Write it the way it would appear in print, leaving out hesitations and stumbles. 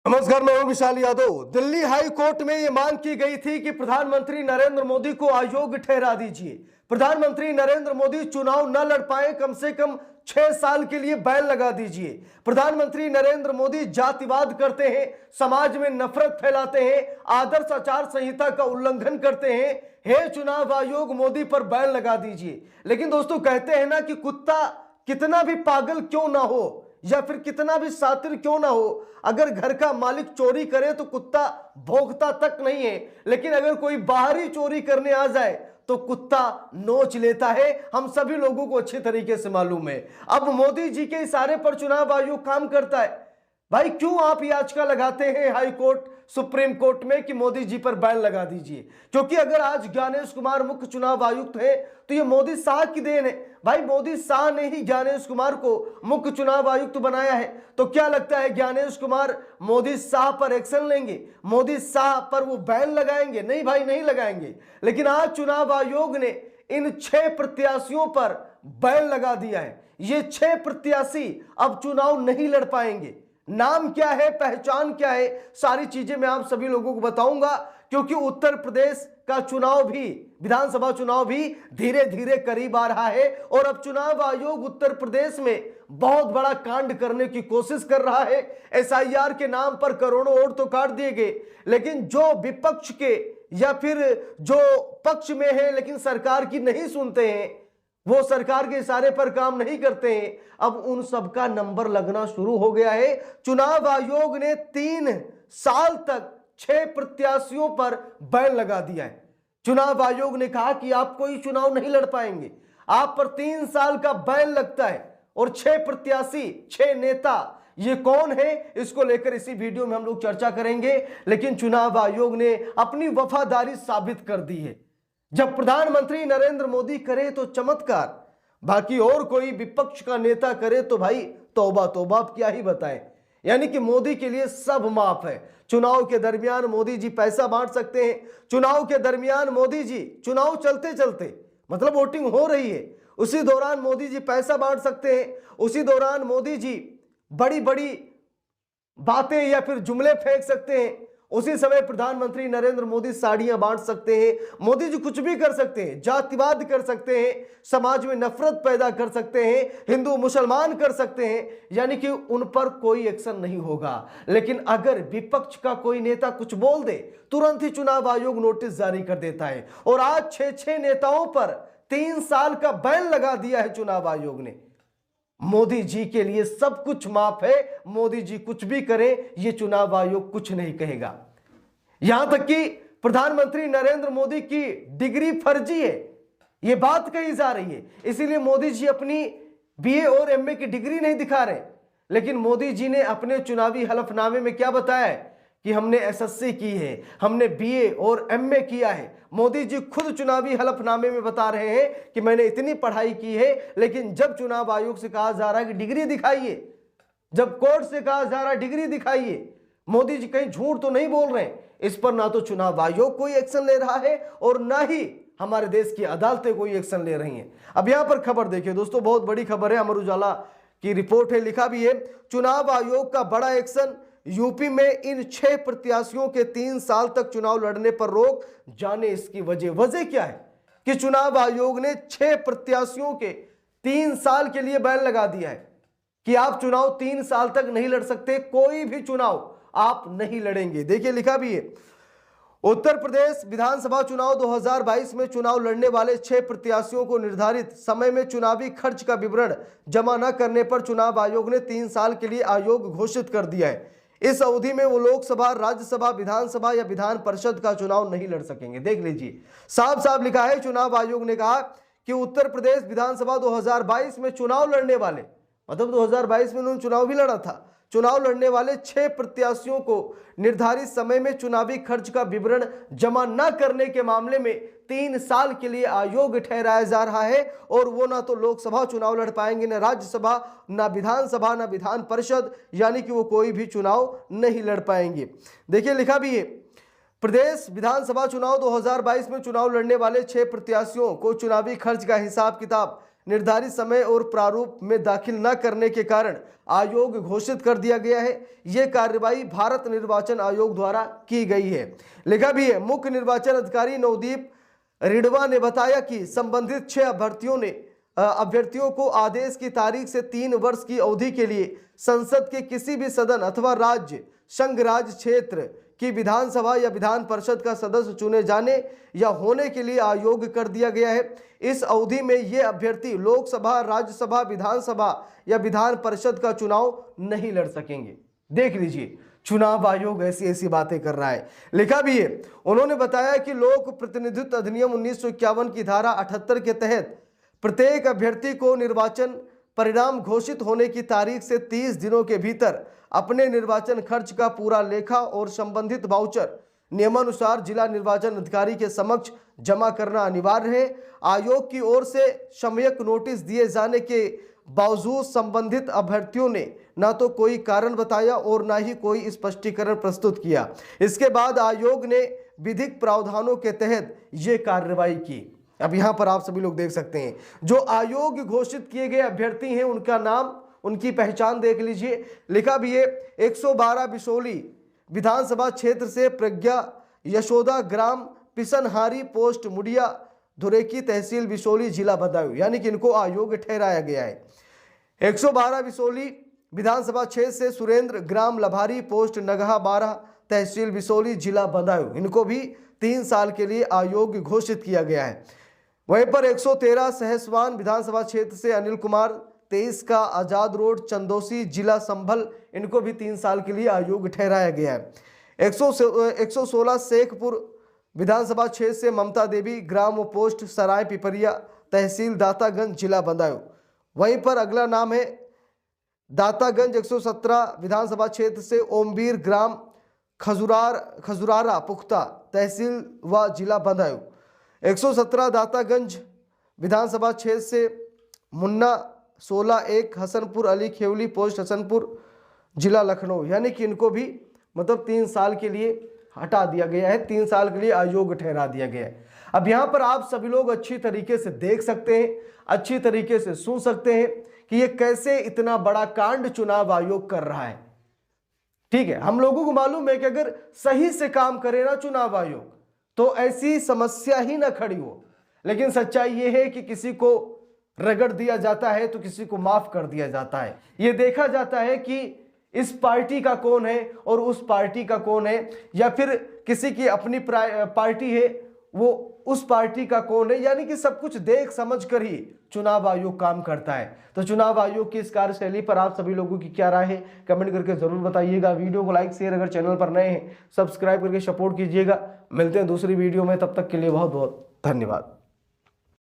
नमस्कार, मैं हूं विशाल यादव। दिल्ली हाई कोर्ट में यह मांग की गई थी कि प्रधानमंत्री नरेंद्र मोदी को अयोग्य ठहरा दीजिए। प्रधानमंत्री नरेंद्र मोदी चुनाव न लड़ पाए, कम से कम 6 साल के लिए बैन लगा दीजिए। प्रधानमंत्री नरेंद्र मोदी जातिवाद करते हैं, समाज में नफरत फैलाते हैं, आदर्श आचार संहिता का उल्लंघन करते हैं। हे चुनाव आयोग, मोदी पर बैन लगा दीजिए। लेकिन दोस्तों, कहते हैं ना कि कुत्ता कितना भी पागल क्यों ना हो या फिर कितना भी शातिर क्यों ना हो, अगर घर का मालिक चोरी करे तो कुत्ता भौंकता तक नहीं है, लेकिन अगर कोई बाहरी चोरी करने आ जाए तो कुत्ता नोच लेता है। हम सभी लोगों को अच्छे तरीके से मालूम है। अब मोदी जी के इशारे पर चुनाव आयोग काम करता है। भाई, क्यों आप याचिका लगाते हैं हाई कोर्ट, सुप्रीम कोर्ट में कि मोदी जी पर बैन लगा दीजिए? क्योंकि अगर आज ज्ञानेश कुमार मुख्य चुनाव आयुक्त है तो ये मोदी शाह की देन है। भाई, मोदी शाह ने ही ज्ञानेश कुमार को मुख्य चुनाव आयुक्त बनाया है। तो क्या लगता है ज्ञानेश कुमार मोदी शाह पर एक्शन लेंगे, मोदी शाह पर वो बैन लगाएंगे? नहीं भाई, नहीं लगाएंगे। लेकिन आज चुनाव आयोग ने इन 6 प्रत्याशियों पर बैन लगा दिया है। ये 6 प्रत्याशी अब चुनाव नहीं लड़ पाएंगे। नाम क्या है, पहचान क्या है, सारी चीजें मैं आप सभी लोगों को बताऊंगा, क्योंकि उत्तर प्रदेश का चुनाव भी, विधानसभा चुनाव भी धीरे धीरे करीब आ रहा है। और अब चुनाव आयोग उत्तर प्रदेश में बहुत बड़ा कांड करने की कोशिश कर रहा है। एसआईआर के नाम पर करोड़ों वोट तो काट दिए गए, लेकिन जो विपक्ष के या फिर जो पक्ष में है लेकिन सरकार की नहीं सुनते हैं, वो सरकार के इशारे पर काम नहीं करते हैं, अब उन सबका नंबर लगना शुरू हो गया है। चुनाव आयोग ने 3 साल तक 6 प्रत्याशियों पर बैन लगा दिया है। चुनाव आयोग ने कहा कि आप कोई चुनाव नहीं लड़ पाएंगे, आप पर 3 साल का बैन लगता है। और 6 प्रत्याशी, 6 नेता, ये कौन है, इसको लेकर इसी वीडियो में हम लोग चर्चा करेंगे। लेकिन चुनाव आयोग ने अपनी वफादारी साबित कर दी है। जब प्रधानमंत्री नरेंद्र मोदी करे तो चमत्कार, बाकी और कोई विपक्ष का नेता करे तो भाई तौबा तौबा, आप क्या ही बताएं। यानी कि मोदी के लिए सब माफ है। चुनाव के दरमियान मोदी जी पैसा बांट सकते हैं। चुनाव के दरमियान मोदी जी, चुनाव चलते चलते मतलब वोटिंग हो रही है, उसी दौरान मोदी जी पैसा बांट सकते हैं। उसी दौरान मोदी जी बड़ी बड़ी बातें या फिर जुमले फेंक सकते हैं। उसी समय प्रधानमंत्री नरेंद्र मोदी साड़ियां बांट सकते हैं। मोदी जी कुछ भी कर सकते हैं, जातिवाद कर सकते हैं, समाज में नफरत पैदा कर सकते हैं, हिंदू मुसलमान कर सकते हैं, यानी कि उन पर कोई एक्शन नहीं होगा। लेकिन अगर विपक्ष का कोई नेता कुछ बोल दे, तुरंत ही चुनाव आयोग नोटिस जारी कर देता है। और आज 6 नेताओं पर 3 साल का बैन लगा दिया है चुनाव आयोग ने। मोदी जी के लिए सब कुछ माफ है। मोदी जी कुछ भी करें, ये चुनाव आयोग कुछ नहीं कहेगा। यहां तक कि प्रधानमंत्री नरेंद्र मोदी की डिग्री फर्जी है, ये बात कही जा रही है। इसीलिए मोदी जी अपनी बीए और एमए की डिग्री नहीं दिखा रहे। लेकिन मोदी जी ने अपने चुनावी हलफनामे में क्या बताया है कि हमने एसएससी की है, हमने बीए और एमए किया है। मोदी जी खुद चुनावी हलफनामे में बता रहे हैं कि मैंने इतनी पढ़ाई की है। लेकिन जब चुनाव आयोग से कहा जा रहा है कि डिग्री दिखाइए, जब कोर्ट से कहा जा रहा है डिग्री दिखाइए, मोदी जी कहीं झूठ तो नहीं बोल रहे हैं। इस पर ना तो चुनाव आयोग कोई एक्शन ले रहा है और ना ही हमारे देश की अदालतें कोई एक्शन ले रही हैं। अब यहां पर खबर देखिए दोस्तों, बहुत बड़ी खबर है, अमर उजाला की रिपोर्ट है, लिखा भी है चुनाव आयोग का बड़ा एक्शन, यूपी में इन 6 प्रत्याशियों के 3 साल तक चुनाव लड़ने पर रोक, जाने इसकी वजह। वजह क्या है कि चुनाव आयोग ने 6 प्रत्याशियों के 3 साल के लिए बैन लगा दिया है कि आप चुनाव 3 साल तक नहीं लड़ सकते, कोई भी चुनाव आप नहीं लड़ेंगे। देखिए लिखा भी है, उत्तर प्रदेश विधानसभा चुनाव 2022 में चुनाव लड़ने वाले 6 प्रत्याशियों को निर्धारित समय में चुनावी खर्च का विवरण जमा न करने पर चुनाव आयोग ने 3 साल के लिए आयोग घोषित कर दिया है। इस अवधि में वो लोकसभा, राज्यसभा, विधानसभा या विधान परिषद का चुनाव नहीं लड़ सकेंगे। देख लीजिए, साफ साफ लिखा है। चुनाव आयोग ने कहा कि उत्तर प्रदेश विधानसभा 2022 में चुनाव लड़ने वाले, मतलब 2022 में उन्होंने चुनाव भी लड़ा था, चुनाव लड़ने वाले 6 प्रत्याशियों को निर्धारित समय में चुनावी खर्च का विवरण जमा न करने के मामले में 3 साल के लिए अयोग्य ठहराया जा रहा है। और वो ना तो लोकसभा चुनाव लड़ पाएंगे, न राज्यसभा, न विधानसभा, न विधान परिषद, यानी कि वो कोई भी चुनाव नहीं लड़ पाएंगे। देखिए लिखा भी है, प्रदेश विधानसभा चुनाव 2022 में चुनाव लड़ने वाले 6 प्रत्याशियों को चुनावी खर्च का हिसाब किताब निर्धारित समय और प्रारूप में दाखिल न करने के कारण आयोग घोषित कर दिया गया है। यह कार्रवाई भारत निर्वाचन आयोग द्वारा की गई है। लिखा भी है, मुख्य निर्वाचन अधिकारी नवदीप रिडवा ने बताया कि संबंधित 6 अभ्यर्थियों को आदेश की तारीख से 3 वर्ष की अवधि के लिए संसद के किसी भी सदन अथवा राज्य संघ राज्य क्षेत्र की विधानसभा या विधान परिषद का सदस्य चुने जाने या होने के लिए अयोग्य कर दिया गया है। इस अवधि में ये अभ्यर्थी लोकसभा, राज्यसभा, विधानसभा या विधान परिषद का चुनाव नहीं लड़ सकेंगे। देख लीजिए, चुनाव आयोग ऐसी बातें कर रहा है। लिखा भी है, उन्होंने बताया कि लोक प्रतिनिधित्व अधिनियम 1951 की धारा 78 के तहत प्रत्येक अभ्यर्थी को निर्वाचन परिणाम घोषित होने की तारीख से 30 दिनों के भीतर अपने निर्वाचन खर्च का पूरा लेखा और संबंधित वाउचर नियमानुसार जिला निर्वाचन अधिकारी के समक्ष जमा करना अनिवार्य है। आयोग की ओर से सम्यक नोटिस दिए जाने के बावजूद संबंधित अभ्यर्थियों ने न तो कोई कारण बताया और न ही कोई स्पष्टीकरण प्रस्तुत किया। इसके बाद आयोग ने विधिक प्रावधानों के तहत ये कार्रवाई की। अब यहाँ पर आप सभी लोग देख सकते हैं, जो आयोग घोषित किए गए अभ्यर्थी हैं उनका नाम, उनकी पहचान देख लीजिए। लिखा भी है, 112 बिशोली विधानसभा क्षेत्र से प्रज्ञा यशोदा, ग्राम पिसनहारी, पोस्ट मुड़िया, धुरेकी, तहसील बिशोली, जिला बदायूं, यानी कि इनको अयोग्य ठहराया गया है। 112 बिशोली विधानसभा क्षेत्र से सुरेंद्र, ग्राम लभारी, पोस्ट नगहा 12, तहसील बिशोली, जिला बदायूं, इनको भी 3 साल के लिए अयोग्य घोषित किया गया है। वहीं पर 113 सहसवान विधानसभा क्षेत्र से अनिल कुमार, 23 का आजाद रोड, चंदोसी, जिला संभल, इनको भी 3 साल के लिए अयोग्य ठहराया गया है। 116 शेखपुर विधानसभा क्षेत्र से ममता देवी, ग्राम व पोस्ट सराय पिपरिया, तहसील दातागंज, जिला बदायूं। वहीं पर अगला नाम है दातागंज 117 विधानसभा क्षेत्र से ओमवीर, ग्राम खजुरारा पुख्ता, तहसील व जिला बदायूं। 117 दातागंज विधानसभा क्षेत्र से मुन्ना 16-1 हसनपुर अली खेवली, पोस्ट हसनपुर, जिला लखनऊ, यानी कि इनको भी मतलब 3 साल के लिए हटा दिया गया है, 3 साल के लिए अयोग्य ठहरा दिया गया है। अब यहाँ पर आप सभी लोग अच्छी तरीके से देख सकते हैं, अच्छी तरीके से सुन सकते हैं कि ये कैसे इतना बड़ा कांड चुनाव आयोग कर रहा है। ठीक है, हम लोगों को मालूम है कि अगर सही से काम करे ना चुनाव आयोग तो ऐसी समस्या ही ना खड़ी हो, लेकिन सच्चाई ये है कि किसी को रगड़ दिया जाता है तो किसी को माफ कर दिया जाता है। ये देखा जाता है कि इस पार्टी का कौन है और उस पार्टी का कौन है, या फिर किसी की अपनी पार्टी है वो उस पार्टी का कौन है, यानी कि सब कुछ देख समझ कर ही चुनाव आयोग काम करता है। तो चुनाव आयोग की इस कार्यशैली पर आप सभी लोगों की क्या राय है, कमेंट करके जरूर बताइएगा। वीडियो को लाइक शेयर, अगर चैनल पर नए हैं सब्सक्राइब करके सपोर्ट कीजिएगा। मिलते हैं दूसरी वीडियो में, तब तक के लिए बहुत बहुत धन्यवाद।